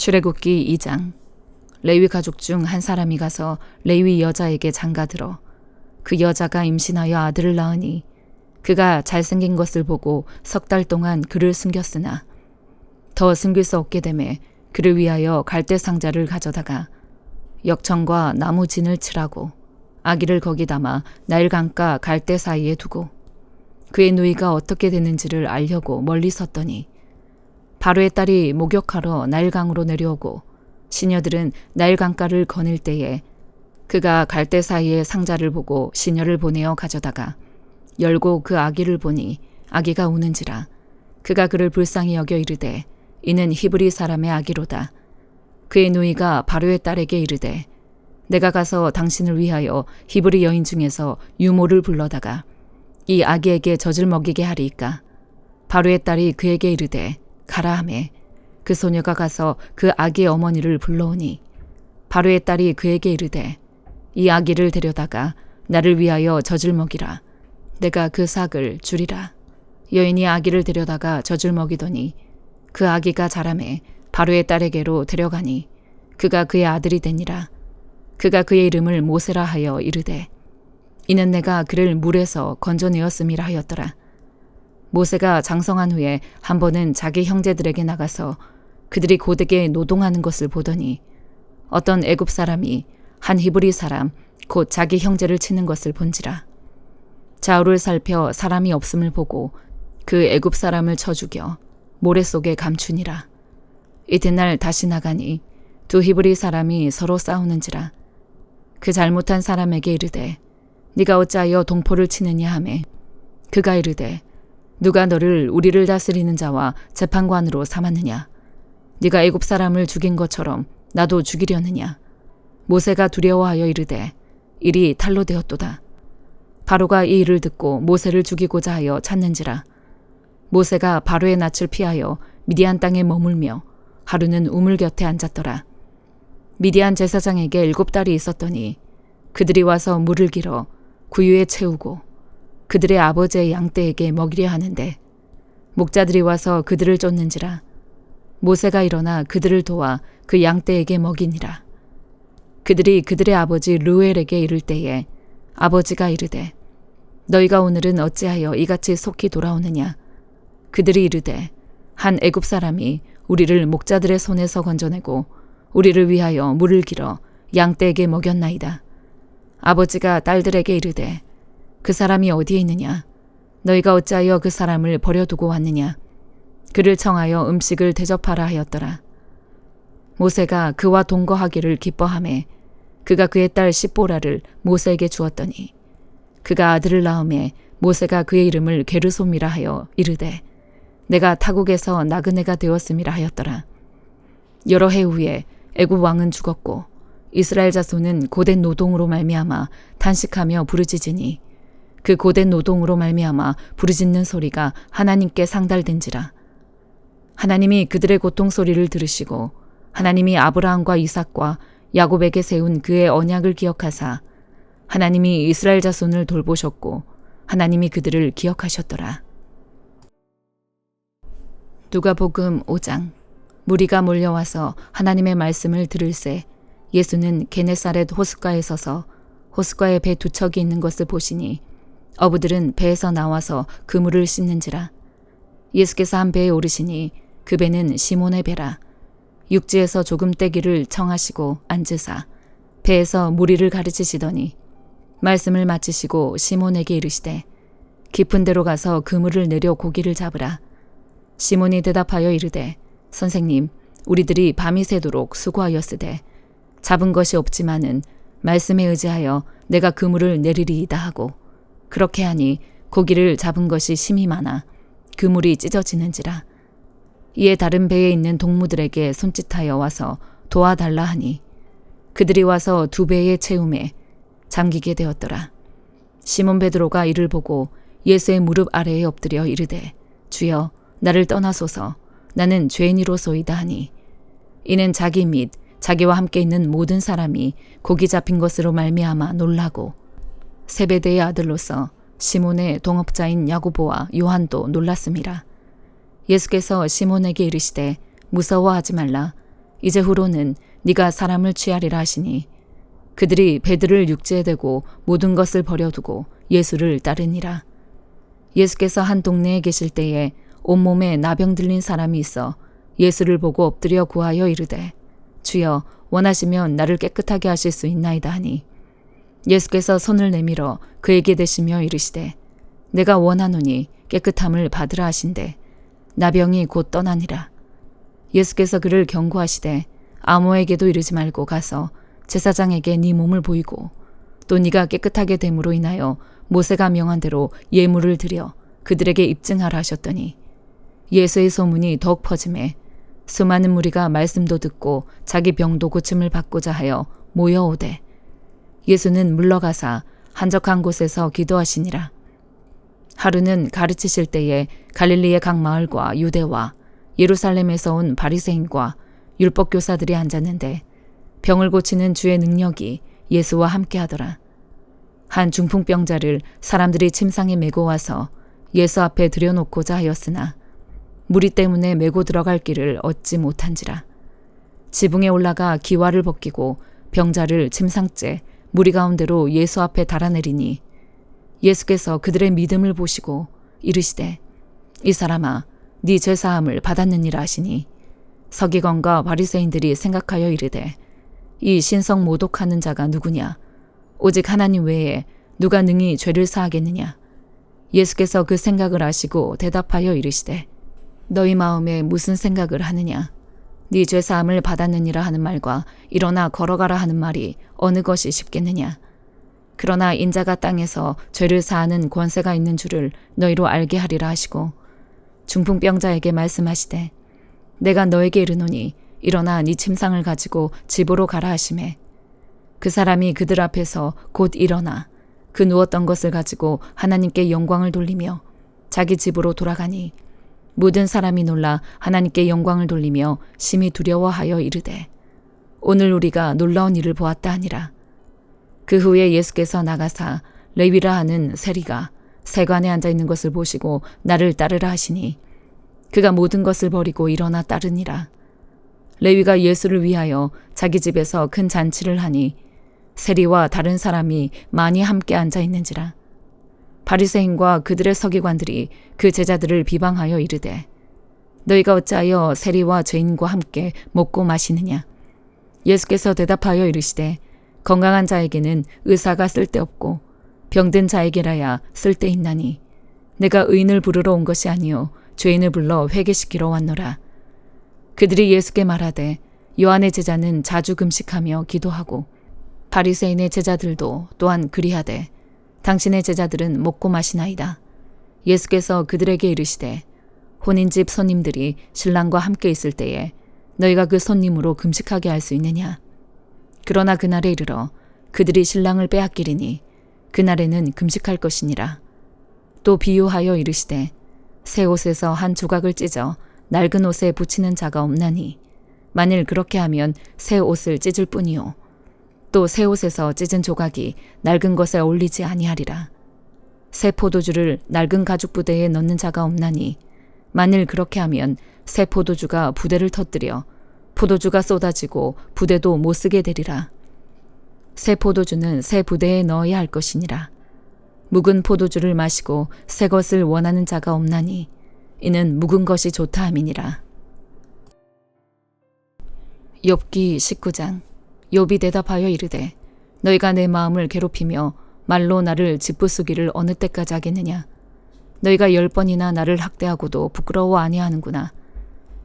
출애굽기 2장. 레위 가족 중 한 사람이 가서 레위 여자에게 장가들어 그 여자가 임신하여 아들을 낳으니 그가 잘생긴 것을 보고 3달 동안 그를 숨겼으나 더 숨길 수 없게 되매 그를 위하여 갈대 상자를 가져다가 역청과 나무 진을 칠하고 아기를 거기 담아 나일 강가 갈대 사이에 두고 그의 누이가 어떻게 되는지를 알려고 멀리 섰더니 바로의 딸이 목욕하러 나일강으로 내려오고 시녀들은 나일강가를 거닐 때에 그가 갈대 사이에 상자를 보고 시녀를 보내어 가져다가 열고 그 아기를 보니 아기가 우는지라 그가 그를 불쌍히 여겨 이르되 이는 히브리 사람의 아기로다. 그의 누이가 바로의 딸에게 이르되 내가 가서 당신을 위하여 히브리 여인 중에서 유모를 불러다가 이 아기에게 젖을 먹이게 하리이까. 바로의 딸이 그에게 이르되 가라 하매 그 소녀가 가서 그 아기의 어머니를 불러오니 바로의 딸이 그에게 이르되 이 아기를 데려다가 나를 위하여 젖을 먹이라. 내가 그 삭을 주리라. 여인이 아기를 데려다가 젖을 먹이더니 그 아기가 자라매 바로의 딸에게로 데려가니 그가 그의 아들이 되니라. 그가 그의 이름을 모세라 하여 이르되 이는 내가 그를 물에서 건져내었음이라 하였더라. 모세가 장성한 후에 한 번은 자기 형제들에게 나가서 그들이 고되게 노동하는 것을 보더니 어떤 애굽 사람이 한 히브리 사람 곧 자기 형제를 치는 것을 본지라. 좌우를 살펴 사람이 없음을 보고 그 애굽 사람을 쳐 죽여 모래 속에 감추니라. 이튿날 다시 나가니 두 히브리 사람이 서로 싸우는지라. 그 잘못한 사람에게 이르되 네가 어찌하여 동포를 치느냐 하매 그가 이르되 누가 너를 우리를 다스리는 자와 재판관으로 삼았느냐. 네가 애굽 사람을 죽인 것처럼 나도 죽이려느냐. 모세가 두려워하여 이르되 일이 탈로 되었도다. 바로가 이 일을 듣고 모세를 죽이고자 하여 찾는지라. 모세가 바로의 낯을 피하여 미디안 땅에 머물며 하루는 우물 곁에 앉았더라. 미디안 제사장에게 7딸이 있었더니 그들이 와서 물을 길어 구유에 채우고 그들의 아버지의 양떼에게 먹이려 하는데 목자들이 와서 그들을 쫓는지라. 모세가 일어나 그들을 도와 그 양떼에게 먹이니라. 그들이 그들의 아버지 르우엘에게 이를 때에 아버지가 이르되 너희가 오늘은 어찌하여 이같이 속히 돌아오느냐. 그들이 이르되 한 애굽 사람이 우리를 목자들의 손에서 건져내고 우리를 위하여 물을 길어 양떼에게 먹였나이다. 아버지가 딸들에게 이르되 그 사람이 어디에 있느냐. 너희가 어찌하여 그 사람을 버려두고 왔느냐. 그를 청하여 음식을 대접하라 하였더라. 모세가 그와 동거하기를 기뻐하매 그가 그의 딸 십보라를 모세에게 주었더니 그가 아들을 낳음에 모세가 그의 이름을 게르솜이라 하여 이르되 내가 타국에서 나그네가 되었음이라 하였더라. 여러 해 후에 애굽 왕은 죽었고 이스라엘 자손은 고된 노동으로 말미암아 탄식하며 부르짖으니 그 고된 노동으로 말미암아 부르짖는 소리가 하나님께 상달된지라. 하나님이 그들의 고통 소리를 들으시고 하나님이 아브라함과 이삭과 야곱에게 세운 그의 언약을 기억하사 하나님이 이스라엘 자손을 돌보셨고 하나님이 그들을 기억하셨더라. 누가복음 5장. 무리가 몰려와서 하나님의 말씀을 들을새 예수는 게네사렛 호숫가에 서서 호숫가에 배 2척이 있는 것을 보시니 어부들은 배에서 나와서 그물을 씻는지라. 예수께서 한 배에 오르시니 그 배는 시몬의 배라. 육지에서 조금 떼기를 청하시고 앉으사 배에서 무리를 가르치시더니 말씀을 마치시고 시몬에게 이르시되 깊은 데로 가서 그물을 내려 고기를 잡으라. 시몬이 대답하여 이르되 선생님 우리들이 밤이 새도록 수고하였으되 잡은 것이 없지만은 말씀에 의지하여 내가 그물을 내리리이다 하고 그렇게 하니 고기를 잡은 것이 심히 많아 그물이 찢어지는지라. 이에 다른 배에 있는 동무들에게 손짓하여 와서 도와달라 하니 그들이 와서 2배에 채움에 잠기게 되었더라. 시몬 베드로가 이를 보고 예수의 무릎 아래에 엎드려 이르되 주여 나를 떠나소서 나는 죄인이로소이다 하니 이는 자기 및 자기와 함께 있는 모든 사람이 고기 잡힌 것으로 말미암아 놀라고 세베대의 아들로서 시몬의 동업자인 야고보와 요한도 놀랐음이라. 예수께서 시몬에게 이르시되 무서워하지 말라. 이제 후로는 네가 사람을 취하리라 하시니 그들이 배들을 육지에 대고 모든 것을 버려두고 예수를 따르니라. 예수께서 한 동네에 계실 때에 온몸에 나병 들린 사람이 있어 예수를 보고 엎드려 구하여 이르되 주여 원하시면 나를 깨끗하게 하실 수 있나이다 하니 예수께서 손을 내밀어 그에게 대시며 이르시되 내가 원하노니 깨끗함을 받으라 하신대 나병이 곧 떠나니라. 예수께서 그를 경고하시되 아무에게도 이르지 말고 가서 제사장에게 네 몸을 보이고 또 네가 깨끗하게 됨으로 인하여 모세가 명한 대로 예물을 드려 그들에게 입증하라 하셨더니 예수의 소문이 더욱 퍼짐에 수많은 무리가 말씀도 듣고 자기 병도 고침을 받고자 하여 모여오되 예수는 물러가사 한적한 곳에서 기도하시니라. 하루는 가르치실 때에 갈릴리의 각 마을과 유대와 예루살렘에서 온 바리새인과 율법 교사들이 앉았는데 병을 고치는 주의 능력이 예수와 함께하더라. 한 중풍병자를 사람들이 침상에 메고 와서 예수 앞에 들여놓고자 하였으나 무리 때문에 메고 들어갈 길을 얻지 못한지라. 지붕에 올라가 기와를 벗기고 병자를 침상째 무리 가운데로 예수 앞에 달아내리니 예수께서 그들의 믿음을 보시고 이르시되 이 사람아 네 죄사함을 받았느니라 하시니 서기관과 바리새인들이 생각하여 이르되 이 신성 모독하는 자가 누구냐 오직 하나님 외에 누가 능히 죄를 사하겠느냐. 예수께서 그 생각을 아시고 대답하여 이르시되 너희 마음에 무슨 생각을 하느냐. 네 죄사함을 받았느니라 하는 말과 일어나 걸어가라 하는 말이 어느 것이 쉽겠느냐. 그러나 인자가 땅에서 죄를 사하는 권세가 있는 줄을 너희로 알게 하리라 하시고 중풍병자에게 말씀하시되 내가 너에게 이르노니 일어나 네 침상을 가지고 집으로 가라 하시매 그 사람이 그들 앞에서 곧 일어나 그 누웠던 것을 가지고 하나님께 영광을 돌리며 자기 집으로 돌아가니 모든 사람이 놀라 하나님께 영광을 돌리며 심히 두려워하여 이르되 오늘 우리가 놀라운 일을 보았다 하니라. 그 후에 예수께서 나가사 레위라 하는 세리가 세관에 앉아있는 것을 보시고 나를 따르라 하시니 그가 모든 것을 버리고 일어나 따르니라. 레위가 예수를 위하여 자기 집에서 큰 잔치를 하니 세리와 다른 사람이 많이 함께 앉아있는지라. 바리새인과 그들의 서기관들이 그 제자들을 비방하여 이르되 너희가 어찌하여 세리와 죄인과 함께 먹고 마시느냐. 예수께서 대답하여 이르시되 건강한 자에게는 의사가 쓸데없고 병든 자에게라야 쓸데있나니 내가 의인을 부르러 온 것이 아니요 죄인을 불러 회개시키러 왔노라. 그들이 예수께 말하되 요한의 제자는 자주 금식하며 기도하고 바리새인의 제자들도 또한 그리하되 당신의 제자들은 먹고 마시나이다. 예수께서 그들에게 이르시되 혼인집 손님들이 신랑과 함께 있을 때에 너희가 그 손님으로 금식하게 할 수 있느냐. 그러나 그날에 이르러 그들이 신랑을 빼앗기리니 그날에는 금식할 것이니라. 또 비유하여 이르시되 새 옷에서 한 조각을 찢어 낡은 옷에 붙이는 자가 없나니 만일 그렇게 하면 새 옷을 찢을 뿐이요 또 새 옷에서 찢은 조각이 낡은 것에 어울리지 아니하리라. 새 포도주를 낡은 가죽 부대에 넣는 자가 없나니 만일 그렇게 하면 새 포도주가 부대를 터뜨려 포도주가 쏟아지고 부대도 못 쓰게 되리라. 새 포도주는 새 부대에 넣어야 할 것이니라. 묵은 포도주를 마시고 새 것을 원하는 자가 없나니 이는 묵은 것이 좋다 함이니라. 욥기 19장. 욥이 대답하여 이르되 너희가 내 마음을 괴롭히며 말로 나를 짓부수기를 어느 때까지 하겠느냐. 너희가 10번이나 나를 학대하고도 부끄러워 아니하는구나.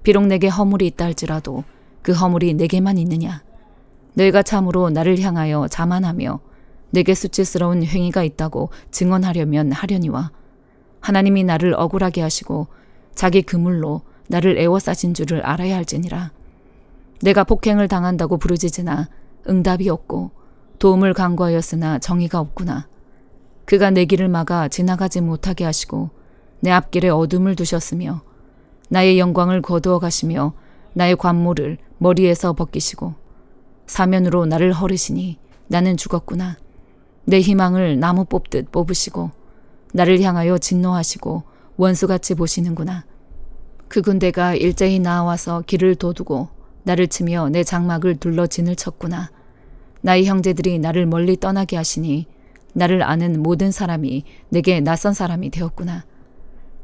비록 내게 허물이 있다 할지라도 그 허물이 내게만 있느냐. 너희가 참으로 나를 향하여 자만하며 내게 수치스러운 행위가 있다고 증언하려면 하려니와 하나님이 나를 억울하게 하시고 자기 그물로 나를 애워싸신 줄을 알아야 할지니라. 내가 폭행을 당한다고 부르짖으나 응답이 없고 도움을 간구하였으나 정의가 없구나. 그가 내 길을 막아 지나가지 못하게 하시고 내 앞길에 어둠을 두셨으며 나의 영광을 거두어 가시며 나의 관모를 머리에서 벗기시고 사면으로 나를 헐으시니 나는 죽었구나. 내 희망을 나무 뽑듯 뽑으시고 나를 향하여 진노하시고 원수같이 보시는구나. 그 군대가 일제히 나와서 길을 도두고 나를 치며 내 장막을 둘러 진을 쳤구나. 나의 형제들이 나를 멀리 떠나게 하시니 나를 아는 모든 사람이 내게 낯선 사람이 되었구나.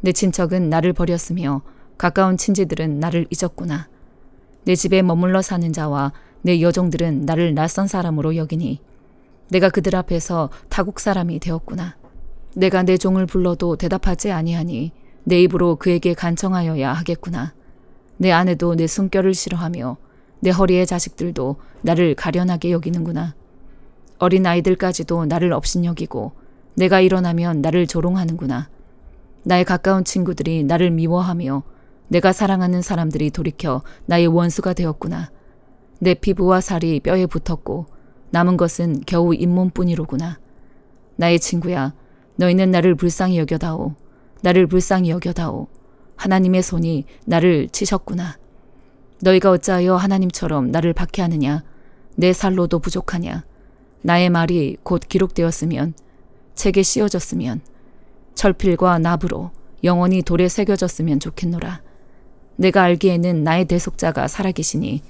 내 친척은 나를 버렸으며 가까운 친지들은 나를 잊었구나. 내 집에 머물러 사는 자와 내 여종들은 나를 낯선 사람으로 여기니 내가 그들 앞에서 타국 사람이 되었구나. 내가 내 종을 불러도 대답하지 아니하니 내 입으로 그에게 간청하여야 하겠구나. 내 아내도 내 숨결을 싫어하며 내 허리의 자식들도 나를 가련하게 여기는구나. 어린 아이들까지도 나를 업신여기고 내가 일어나면 나를 조롱하는구나. 나의 가까운 친구들이 나를 미워하며 내가 사랑하는 사람들이 돌이켜 나의 원수가 되었구나. 내 피부와 살이 뼈에 붙었고 남은 것은 겨우 잇몸뿐이로구나. 나의 친구야, 너희는 나를 불쌍히 여겨다오. 나를 불쌍히 여겨다오. 하나님의 손이 나를 치셨구나. 너희가 어찌하여 하나님처럼 나를 박해하느냐. 내 살로도 부족하냐. 나의 말이 곧 기록되었으면, 책에 씌워졌으면, 철필과 납으로 영원히 돌에 새겨졌으면 좋겠노라. 내가 알기에는 나의 대속자가 살아계시니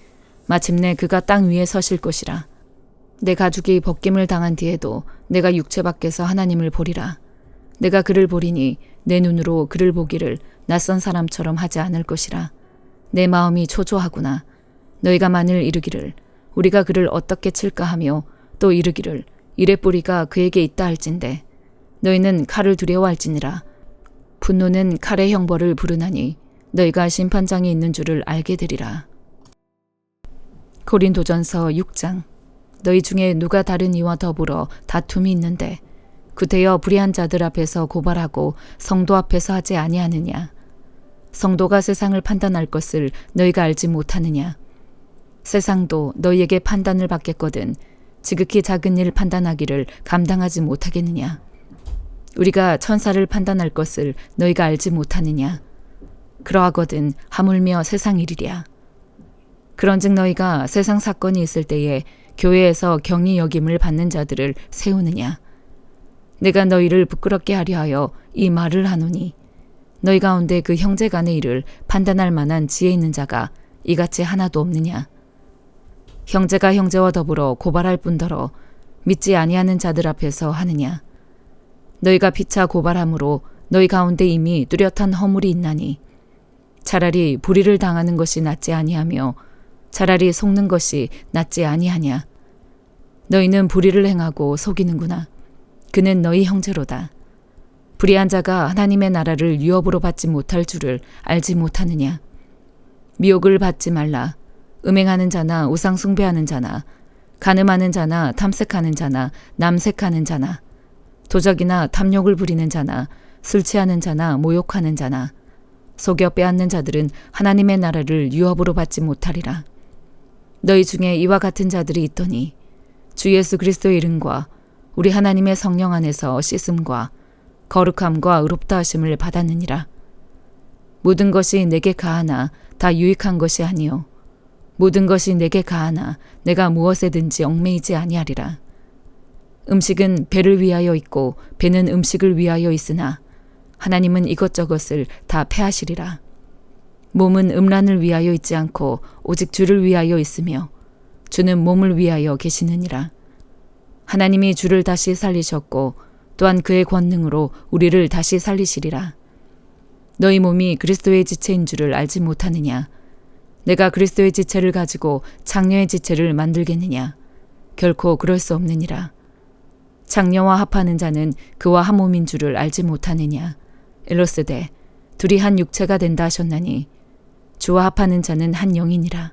마침내 그가 땅 위에 서실 것이라. 내 가죽이 벗김을 당한 뒤에도 내가 육체 밖에서 하나님을 보리라. 내가 그를 보리니 내 눈으로 그를 보기를 낯선 사람처럼 하지 않을 것이라. 내 마음이 초조하구나. 너희가 만일 이르기를 우리가 그를 어떻게 칠까 하며 또 이르기를 이레 뿌리가 그에게 있다 할진대 너희는 칼을 두려워할지니라. 분노는 칼의 형벌을 부르나니 너희가 심판장이 있는 줄을 알게 되리라. 고린도전서 6장. 너희 중에 누가 다른 이와 더불어 다툼이 있는데 구태여 불의한 자들 앞에서 고발하고 성도 앞에서 하지 아니하느냐. 성도가 세상을 판단할 것을 너희가 알지 못하느냐. 세상도 너희에게 판단을 받겠거든 지극히 작은 일 판단하기를 감당하지 못하겠느냐. 우리가 천사를 판단할 것을 너희가 알지 못하느냐. 그러하거든 하물며 세상 일이랴. 그런즉 너희가 세상 사건이 있을 때에 교회에서 경히 여김을 받는 자들을 세우느냐. 내가 너희를 부끄럽게 하려 하여 이 말을 하노니 너희 가운데 그 형제 간의 일을 판단할 만한 지혜 있는 자가 이같이 하나도 없느냐. 형제가 형제와 더불어 고발할 뿐더러 믿지 아니하는 자들 앞에서 하느냐. 너희가 피차 고발함으로 너희 가운데 이미 뚜렷한 허물이 있나니 차라리 불의를 당하는 것이 낫지 아니하며 차라리 속는 것이 낫지 아니하냐. 너희는 불의를 행하고 속이는구나. 그는 너희 형제로다. 불의한 자가 하나님의 나라를 유업으로 받지 못할 줄을 알지 못하느냐. 미혹을 받지 말라. 음행하는 자나 우상 숭배하는 자나 간음하는 자나 탐색하는 자나 남색하는 자나 도적이나 탐욕을 부리는 자나 술 취하는 자나 모욕하는 자나 속여 빼앗는 자들은 하나님의 나라를 유업으로 받지 못하리라. 너희 중에 이와 같은 자들이 있더니 주 예수 그리스도의 이름과 우리 하나님의 성령 안에서 씻음과 거룩함과 의롭다 하심을 받았느니라. 모든 것이 내게 가하나 다 유익한 것이 아니요 모든 것이 내게 가하나 내가 무엇에든지 얽매이지 아니하리라. 음식은 배를 위하여 있고 배는 음식을 위하여 있으나 하나님은 이것저것을 다 패하시리라. 몸은 음란을 위하여 있지 않고 오직 주를 위하여 있으며 주는 몸을 위하여 계시느니라. 하나님이 주를 다시 살리셨고 또한 그의 권능으로 우리를 다시 살리시리라. 너희 몸이 그리스도의 지체인 줄을 알지 못하느냐. 내가 그리스도의 지체를 가지고 장녀의 지체를 만들겠느냐. 결코 그럴 수 없느니라. 장녀와 합하는 자는 그와 한 몸인 줄을 알지 못하느냐. 일러스되 둘이 한 육체가 된다 하셨나니 주와 합하는 자는 한 영이니라.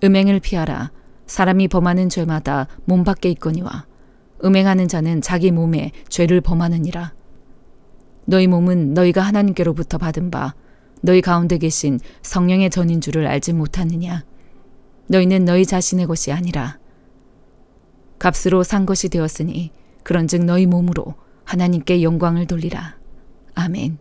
음행을 피하라. 사람이 범하는 죄마다 몸 밖에 있거니와 음행하는 자는 자기 몸에 죄를 범하느니라. 너희 몸은 너희가 하나님께로부터 받은 바 너희 가운데 계신 성령의 전인 줄을 알지 못하느냐. 너희는 너희 자신의 것이 아니라 값으로 산 것이 되었으니 그런즉 너희 몸으로 하나님께 영광을 돌리라. 아멘.